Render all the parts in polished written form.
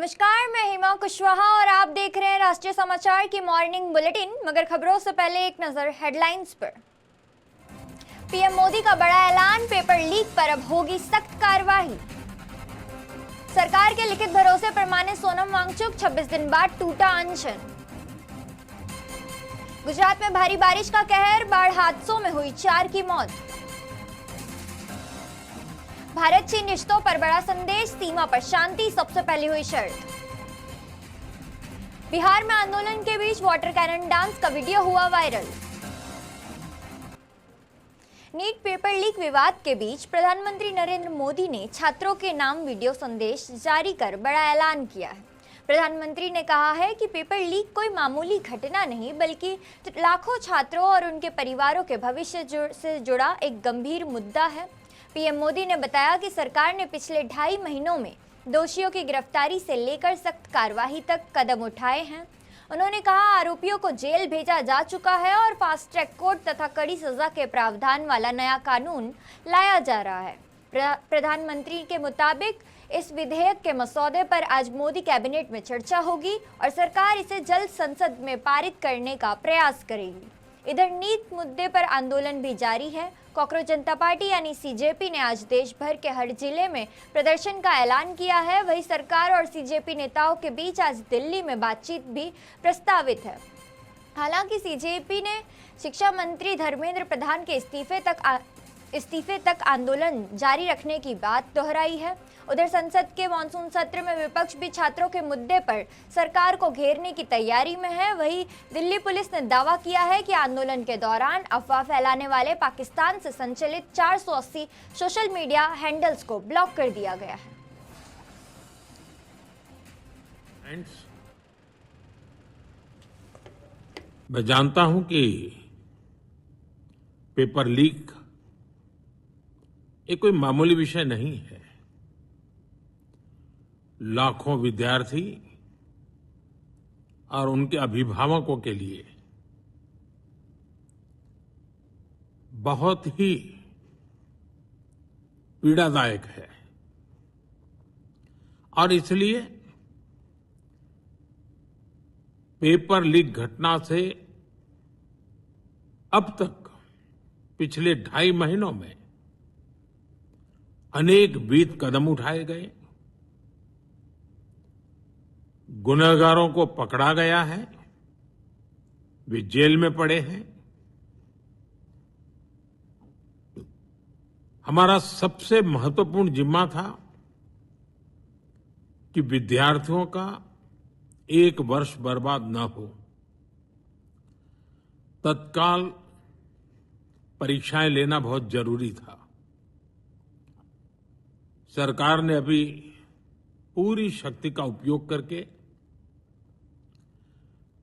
नमस्कार, मैं हिमा कुशवाहा और आप देख रहे हैं राष्ट्रीय समाचार की मॉर्निंग बुलेटिन। मगर खबरों से पहले एक नजर हेडलाइंस पर। पीएम मोदी का बड़ा ऐलान, पेपर लीक पर अब होगी सख्त कार्रवाई। सरकार के लिखित भरोसे पर माने सोनम वांगचुक, 26 दिन बाद टूटा अनशन। गुजरात में भारी बारिश का कहर, बाढ़ हादसों में हुई 4 की मौत। भारत चीन रिश्तों पर बड़ा संदेश, सीमा पर शांति सबसे पहली हुई शर्त। बिहार में आंदोलन के बीच वाटर कैनन डांस का वीडियो हुआ वायरल। नीट पेपर लीक विवाद के बीच प्रधानमंत्री नरेंद्र मोदी ने छात्रों के नाम वीडियो संदेश जारी कर बड़ा ऐलान किया है। प्रधानमंत्री ने कहा है कि पेपर लीक कोई मामूली घटना नहीं, बल्कि लाखों छात्रों और उनके परिवारों के भविष्य से जुड़ा एक गंभीर मुद्दा है। पीएम मोदी ने बताया कि सरकार ने पिछले 2.5 महीनों में दोषियों की गिरफ्तारी से लेकर सख्त कार्रवाई तक कदम उठाए हैं। उन्होंने कहा, आरोपियों को जेल भेजा जा चुका है और फास्ट ट्रैक कोर्ट तथा कड़ी सजा के प्रावधान वाला नया कानून लाया जा रहा है। प्रधानमंत्री के मुताबिक इस विधेयक के मसौदे पर आज मोदी कैबिनेट में चर्चा होगी और सरकार इसे जल्द संसद में पारित करने का प्रयास करेगी। इधर नीट मुद्दे पर आंदोलन भी जारी है। कॉकरोच जनता पार्टी यानी सीजेपी ने आज देश भर के हर जिले में प्रदर्शन का ऐलान किया है। वहीं सरकार और सीजेपी नेताओं के बीच आज दिल्ली में बातचीत भी प्रस्तावित है। हालांकि सीजेपी ने शिक्षा मंत्री धर्मेंद्र प्रधान के इस्तीफे तक आंदोलन जारी रखने की बात दोहराई है। उधर संसद के मानसून सत्र में विपक्ष भी छात्रों के मुद्दे पर सरकार को घेरने की तैयारी में है। वहीं दिल्ली पुलिस ने दावा किया है कि आंदोलन के दौरान अफवाह फैलाने वाले पाकिस्तान से संचालित 480 सोशल मीडिया हैंडल्स को ब्लॉक कर दिया गया है। मैं जानता हूं कि पेपर लीक ये कोई मामूली विषय नहीं है। लाखों विद्यार्थी और उनके अभिभावकों के लिए बहुत ही पीड़ादायक है और इसलिए पेपर लीक घटना से अब तक पिछले 2.5 महीनों में अनेक विध कदम उठाए गए, गुनहगारों को पकड़ा गया है, वे जेल में पड़े हैं। हमारा सबसे महत्वपूर्ण जिम्मा था कि विद्यार्थियों का 1 वर्ष बर्बाद न हो। तत्काल परीक्षाएं लेना बहुत जरूरी था। सरकार ने अभी पूरी शक्ति का उपयोग करके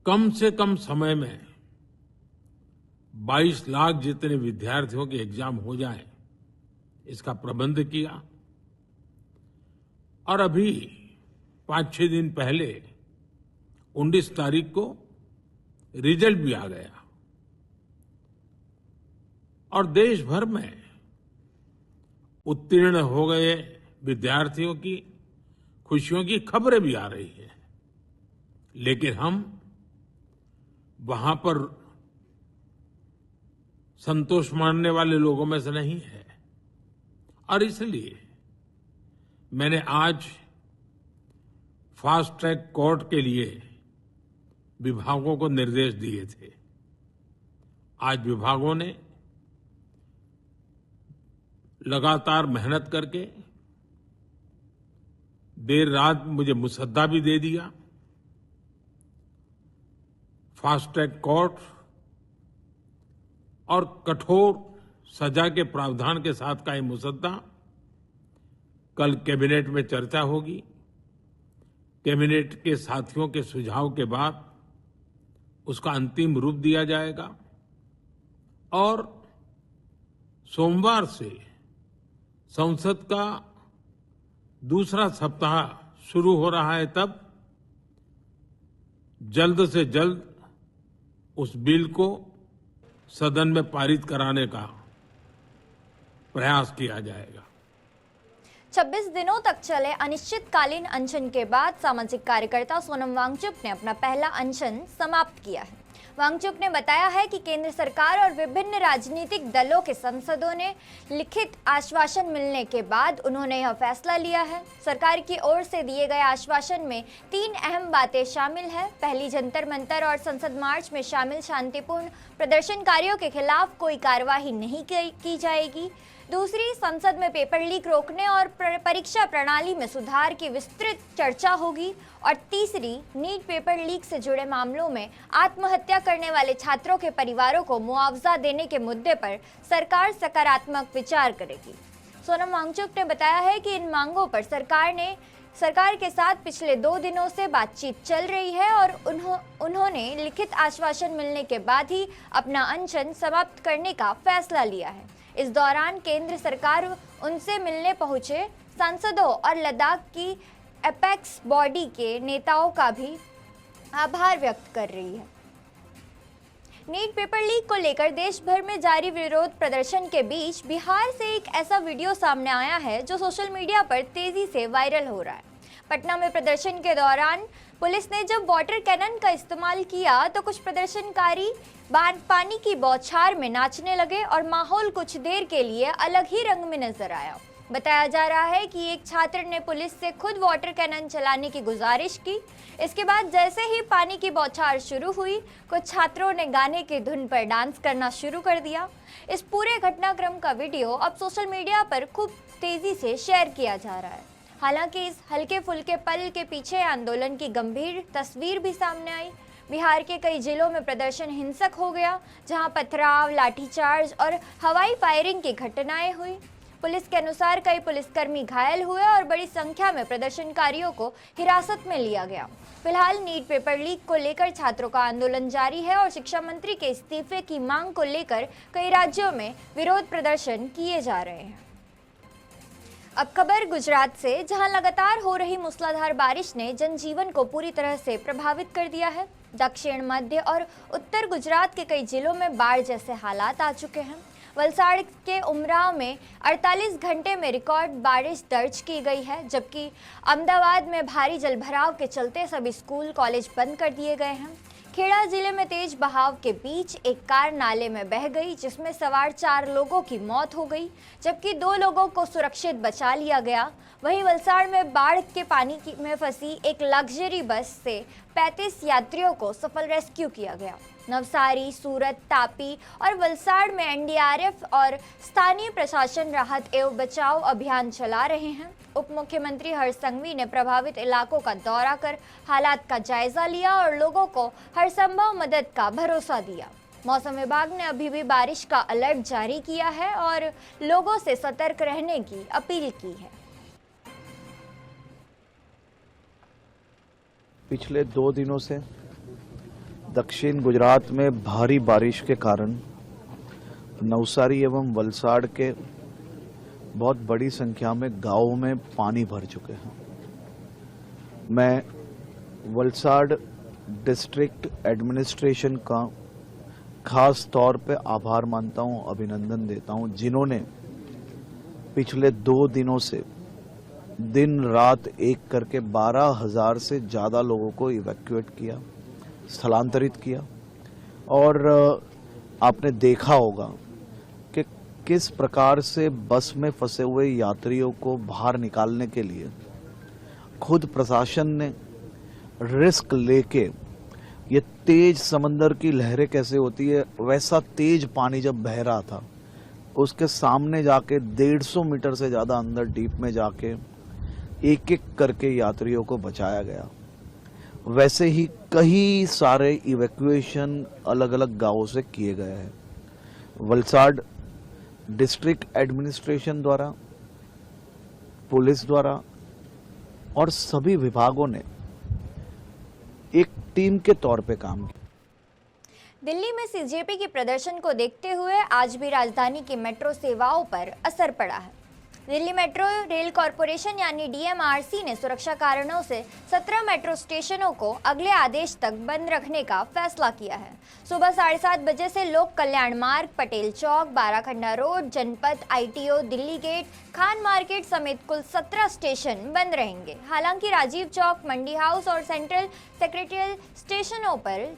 कम से कम समय में 22 लाख जितने विद्यार्थियों के एग्जाम हो जाए, इसका प्रबंध किया। और अभी 5-6 दिन पहले 19 तारीख को रिजल्ट भी आ गया और देश भर में उत्तीर्ण हो गए विद्यार्थियों की खुशियों की खबरें भी आ रही हैं। लेकिन हम वहां पर संतोष मानने वाले लोगों में से नहीं है और इसलिए मैंने आज फास्ट ट्रैक कोर्ट के लिए विभागों को निर्देश दिए थे। आज विभागों ने लगातार मेहनत करके देर रात मुझे मुसद्दा भी दे दिया। फास्ट ट्रैक कोर्ट और कठोर सजा के प्रावधान के साथ का ये मुसद्दा कल कैबिनेट में चर्चा होगी। कैबिनेट के साथियों के सुझाव के बाद उसका अंतिम रूप दिया जाएगा और सोमवार से संसद का दूसरा सप्ताह शुरू हो रहा है। तब जल्द से जल्द उस बिल को सदन में पारित कराने का प्रयास किया जाएगा। 26 दिनों तक चले अनिश्चितकालीन अनशन के बाद सामाजिक कार्यकर्ता सोनम वांगचुक ने अपना पहला अनशन समाप्त किया है। वांगचुक ने बताया है कि केंद्र सरकार और विभिन्न राजनीतिक दलों के सांसदों ने लिखित आश्वासन मिलने के बाद उन्होंने यह फैसला लिया है। सरकार की ओर से दिए गए आश्वासन में 3 अहम बातें शामिल हैं। पहली, जंतर मंतर और संसद मार्च में शामिल शांतिपूर्ण प्रदर्शनकारियों के खिलाफ कोई कार्रवाई नहीं की जाएगी। दूसरी, संसद में पेपर लीक रोकने और परीक्षा प्रणाली में सुधार की विस्तृत चर्चा होगी। और तीसरी, नीट पेपर लीक से जुड़े मामलों में आत्महत्या करने वाले छात्रों के परिवारों को मुआवजा देने के मुद्दे पर सरकार सकारात्मक विचार करेगी। सोनम वांगचुक ने बताया है कि इन मांगों पर सरकार के साथ पिछले 2 दिनों से बातचीत चल रही है और उन्होंने लिखित आश्वासन मिलने के बाद ही अपना अनशन समाप्त करने का फैसला लिया है। इस दौरान केंद्र सरकार उनसे मिलने पहुंचे सांसदों और लद्दाख की एपेक्स बॉडी के नेताओं का भी आभार व्यक्त कर रही है। नीट पेपर लीक को लेकर देश भर में जारी विरोध प्रदर्शन के बीच बिहार से एक ऐसा वीडियो सामने आया है जो सोशल मीडिया पर तेजी से वायरल हो रहा है। पटना में प्रदर्शन के दौरान पुलिस ने जब वाटर कैनन का इस्तेमाल किया तो कुछ प्रदर्शनकारी पानी की बौछार में नाचने लगे और माहौल कुछ देर के लिए अलग ही रंग में नजर आया। बताया जा रहा है कि एक छात्र ने पुलिस से खुद वाटर कैनन चलाने की गुजारिश की। इसके बाद जैसे ही पानी की बौछार शुरू हुई, कुछ छात्रों ने गाने की धुन पर डांस करना शुरू कर दिया। इस पूरे घटनाक्रम का वीडियो अब सोशल मीडिया पर खूब तेजी से शेयर किया जा रहा है। हालांकि इस हल्के फुल्के पल के पीछे आंदोलन की गंभीर तस्वीर भी सामने आई। बिहार के कई जिलों में प्रदर्शन हिंसक हो गया, जहां पथराव, लाठीचार्ज और हवाई फायरिंग की घटनाएं हुई। पुलिस के अनुसार कई पुलिसकर्मी घायल हुए और बड़ी संख्या में प्रदर्शनकारियों को हिरासत में लिया गया। फिलहाल नीट पेपर लीक को लेकर छात्रों का आंदोलन जारी है और शिक्षा मंत्री के इस्तीफे की मांग को लेकर कई राज्यों में विरोध प्रदर्शन किए जा रहे हैं। अब खबर गुजरात से, जहां लगातार हो रही मूसलाधार बारिश ने जनजीवन को पूरी तरह से प्रभावित कर दिया है। दक्षिण, मध्य और उत्तर गुजरात के कई जिलों में बाढ़ जैसे हालात आ चुके हैं। वलसाड़ के उमराव में 48 घंटे में रिकॉर्ड बारिश दर्ज की गई है, जबकि अहमदाबाद में भारी जलभराव के चलते सभी स्कूल कॉलेज बंद कर दिए गए हैं। खेड़ा जिले में तेज बहाव के बीच एक कार नाले में बह गई, जिसमें सवार 4 लोगों की मौत हो गई, जबकि 2 लोगों को सुरक्षित बचा लिया गया। वहीं वलसाड़ में बाढ़ के पानी में फंसी एक लग्जरी बस से 35 यात्रियों को सफल रेस्क्यू किया गया। नवसारी, सूरत, तापी और वलसाड़ में एनडीआरएफ और स्थानीय प्रशासन राहत एवं बचाव अभियान चला रहे हैं। उप मुख्यमंत्री हर्ष संघवी ने प्रभावित इलाकों का दौरा कर हालात का जायजा लिया और लोगों को हर संभव मदद का भरोसा दिया। मौसम विभाग ने अभी भी बारिश का अलर्ट जारी किया है और लोगों से सतर्क रहने की अपील की है। पिछले 2 दिनों से दक्षिण गुजरात में भारी बारिश के कारण नवसारी एवं वलसाड़ के बहुत बड़ी संख्या में गांवों में पानी भर चुके हैं। मैं वलसाड़ डिस्ट्रिक्ट एडमिनिस्ट्रेशन का खास तौर पे आभार मानता हूं, अभिनंदन देता हूं, जिन्होंने पिछले 2 दिनों से दिन रात एक करके 12,000 से ज़्यादा लोगों को इवैक्यूएट किया, स्थलांतरित किया। और आपने देखा होगा कि किस प्रकार से बस में फंसे हुए यात्रियों को बाहर निकालने के लिए खुद प्रशासन ने रिस्क लेके, ये तेज समंदर की लहरें कैसे होती है वैसा तेज पानी जब बह रहा था, उसके सामने जाके 150 मीटर से ज़्यादा अंदर डीप में जाके एक एक करके यात्रियों को बचाया गया। वैसे ही कई सारे इवैक्यूएशन अलग अलग गांवों से किए गए हैं। वलसाड़ डिस्ट्रिक्ट एडमिनिस्ट्रेशन द्वारा, पुलिस द्वारा और सभी विभागों ने एक टीम के तौर पे काम किया। दिल्ली में सीजेपी के प्रदर्शन को देखते हुए आज भी राजधानी की मेट्रो सेवाओं पर असर पड़ा है। दिल्ली मेट्रो रेल कॉरपोरेशन यानी डीएमआरसी ने सुरक्षा कारणों से 17 मेट्रो स्टेशनों को अगले आदेश तक बंद रखने का फैसला किया है। सुबह 7:30 बजे से Lok Kalyan Marg, Patel Chowk, Barakhamba Road, Janpath, ITO, Delhi Gate, Khan Market समेत कुल 17 स्टेशन बंद रहेंगे। हालांकि राजीव चौक, मंडी हाउस और सेंट्रल सेक्रेटरियल स्टेशनों पर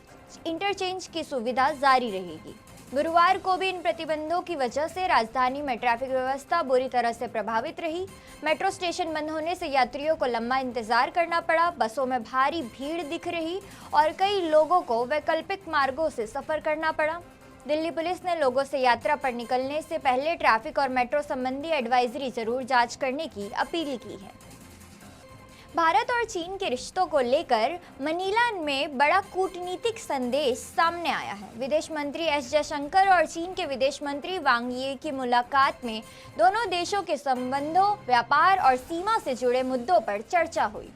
इंटरचेंज की सुविधा जारी रहेगी। गुरुवार को भी इन प्रतिबंधों की वजह से राजधानी में ट्रैफिक व्यवस्था बुरी तरह से प्रभावित रही। मेट्रो स्टेशन बंद होने से यात्रियों को लंबा इंतजार करना पड़ा, बसों में भारी भीड़ दिख रही और कई लोगों को वैकल्पिक मार्गों से सफर करना पड़ा। दिल्ली पुलिस ने लोगों से यात्रा पर निकलने से पहले ट्रैफिक और मेट्रो संबंधी एडवाइजरी जरूर जांच करने की अपील की है। भारत और चीन के रिश्तों को लेकर मनीला में बड़ा कूटनीतिक संदेश सामने आया है। विदेश मंत्री एस जयशंकर और चीन के विदेश मंत्री वांग यी की मुलाकात में दोनों देशों के संबंधों, व्यापार और सीमा से जुड़े मुद्दों पर चर्चा हुई।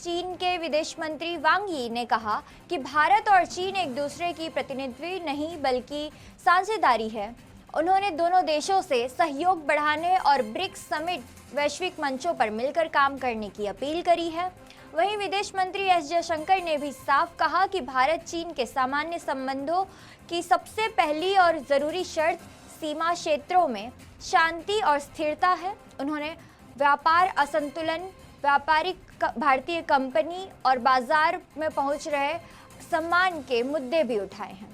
चीन के विदेश मंत्री वांग यी ने कहा कि भारत और चीन एक दूसरे की प्रतिनिधि नहीं बल्कि साझेदारी है। उन्होंने दोनों देशों से सहयोग बढ़ाने और ब्रिक्स समेत वैश्विक मंचों पर मिलकर काम करने की अपील करी है। वहीं विदेश मंत्री एस जयशंकर ने भी साफ कहा कि भारत चीन के सामान्य संबंधों की सबसे पहली और ज़रूरी शर्त सीमा क्षेत्रों में शांति और स्थिरता है। उन्होंने व्यापार असंतुलन, व्यापारिक भारतीय कंपनी और बाजार में पहुंच रहे सम्मान के मुद्दे भी उठाए हैं।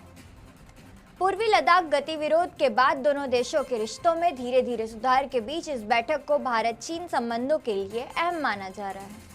पूर्वी लद्दाख गतिविरोध के बाद दोनों देशों के रिश्तों में धीरे धीरे सुधार के बीच इस बैठक को भारत चीन संबंधों के लिए अहम माना जा रहा है।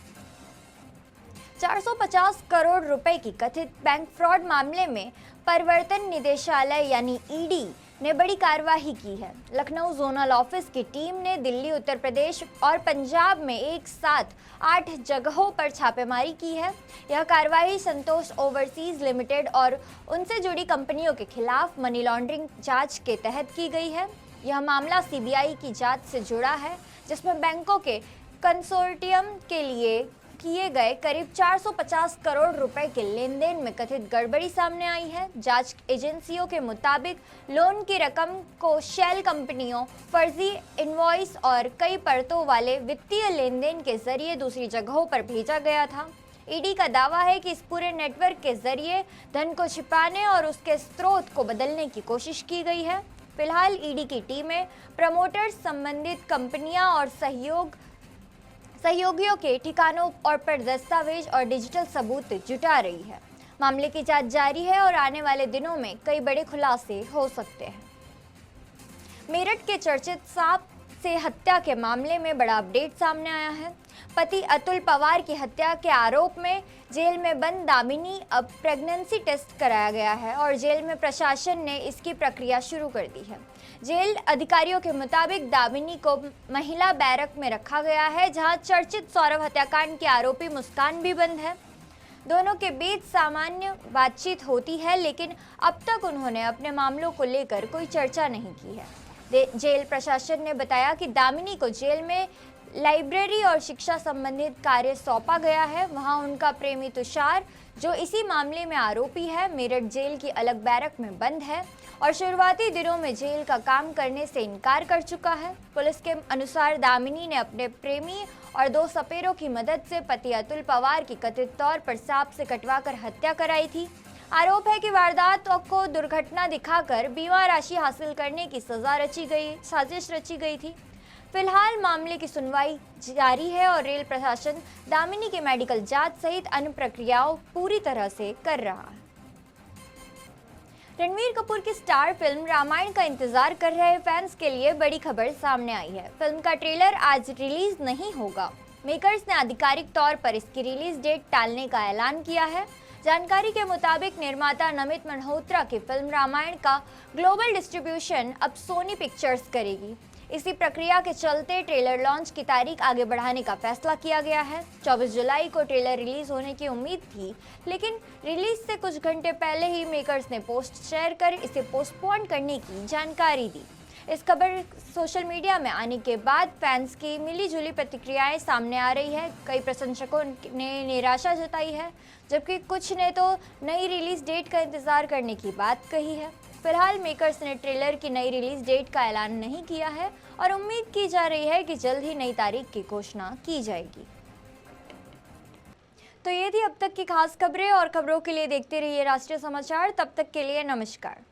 450 करोड़ रुपए की कथित बैंक फ्रॉड मामले में प्रवर्तन निदेशालय यानी ईडी ने बड़ी कार्रवाई की है। लखनऊ जोनल ऑफिस की टीम ने दिल्ली, उत्तर प्रदेश और पंजाब में एक साथ 8 जगहों पर छापेमारी की है। यह कार्रवाई संतोष ओवरसीज लिमिटेड और उनसे जुड़ी कंपनियों के खिलाफ मनी लॉन्ड्रिंग जांच के तहत की गई है। यह मामला सीबीआई की जांच से जुड़ा है, जिसमें बैंकों के कंसोर्टियम के लिए किए गए करीब 450 करोड़ रुपए के लेन देन में कथित गड़बड़ी सामने आई है। जांच एजेंसियों के मुताबिक लोन की रकम को शेल कंपनियों, फर्जी इनवॉइस और कई परतों वाले वित्तीय लेन देन के जरिए दूसरी जगहों पर भेजा गया था। ईडी का दावा है कि इस पूरे नेटवर्क के जरिए धन को छिपाने और उसके स्रोत को बदलने की कोशिश की गई है। फिलहाल ईडी की टीमें प्रमोटर्स, संबंधित कंपनियां और सहयोगियों के ठिकानों और पर दस्तावेज और डिजिटल सबूत जुटा रही है। मामले की जांच जारी है और आने वाले दिनों में कई बड़े खुलासे हो सकते हैं। मेरठ के चर्चित सांप से हत्या के मामले में बड़ा अपडेट सामने आया है। पति अतुल पवार की हत्या के आरोप में जेल में बंद दामिनी अब प्रेगनेंसी टेस्ट कराया गया है और जेल में प्रशासन ने इसकी प्रक्रिया शुरू कर दी है। जेल अधिकारियों के मुताबिक दामिनी को महिला बैरक में रखा गया है, जहां चर्चित सौरभ हत्याकांड के आरोपी मुस्कान भी बंद है। दोनों के बीच सामान्य बातचीत होती है, लेकिन अब तक उन्होंने अपने मामलों को लेकर कोई चर्चा नहीं की है। जेल प्रशासन ने बताया कि दामिनी को जेल में लाइब्रेरी और शिक्षा संबंधित कार्य सौंपा गया है। वहां उनका प्रेमी तुषार, जो इसी मामले में आरोपी है, मेरठ जेल की अलग बैरक में बंद है और शुरुआती दिनों में जेल का काम करने से इनकार कर चुका है। पुलिस के अनुसार दामिनी ने अपने प्रेमी और 2 सपेरों की मदद से पति अतुल पवार की कथित तौर पर सांप से कटवाकर हत्या कराई थी। आरोप है कि वारदात को दुर्घटना दिखाकर बीमा राशि हासिल करने की साजिश रची गई थी। फिलहाल मामले की सुनवाई जारी है और रेल प्रशासन दामिनी के मेडिकल जांच सहित अन्य प्रक्रियाओं पूरी तरह से कर रहा है। रणवीर कपूर की स्टार फिल्म रामायण का इंतजार कर रहे फैंस के लिए बड़ी खबर सामने आई है। फिल्म का ट्रेलर आज रिलीज नहीं होगा। मेकर्स ने आधिकारिक तौर पर इसकी रिलीज डेट टालने का ऐलान किया है। जानकारी के मुताबिक निर्माता नमित मल्होत्रा की फिल्म रामायण का ग्लोबल डिस्ट्रीब्यूशन अब सोनी पिक्चर्स करेगी। इसी प्रक्रिया के चलते ट्रेलर लॉन्च की तारीख आगे बढ़ाने का फैसला किया गया है। 24 जुलाई को ट्रेलर रिलीज होने की उम्मीद थी, लेकिन रिलीज से कुछ घंटे पहले ही मेकर्स ने पोस्ट शेयर कर इसे पोस्टपोन करने की जानकारी दी। इस खबर सोशल मीडिया में आने के बाद फैंस की मिलीजुली प्रतिक्रियाएं सामने आ रही है। कई प्रशंसकों ने निराशा जताई है, जबकि कुछ ने तो नई रिलीज डेट का इंतजार करने की बात कही है। फिलहाल मेकर्स ने ट्रेलर की नई रिलीज डेट का ऐलान नहीं किया है और उम्मीद की जा रही है कि जल्द ही नई तारीख की घोषणा की जाएगी। तो ये थी अब तक की खास खबरें, और खबरों के लिए देखते रहिए राष्ट्रीय समाचार। तब तक के लिए नमस्कार।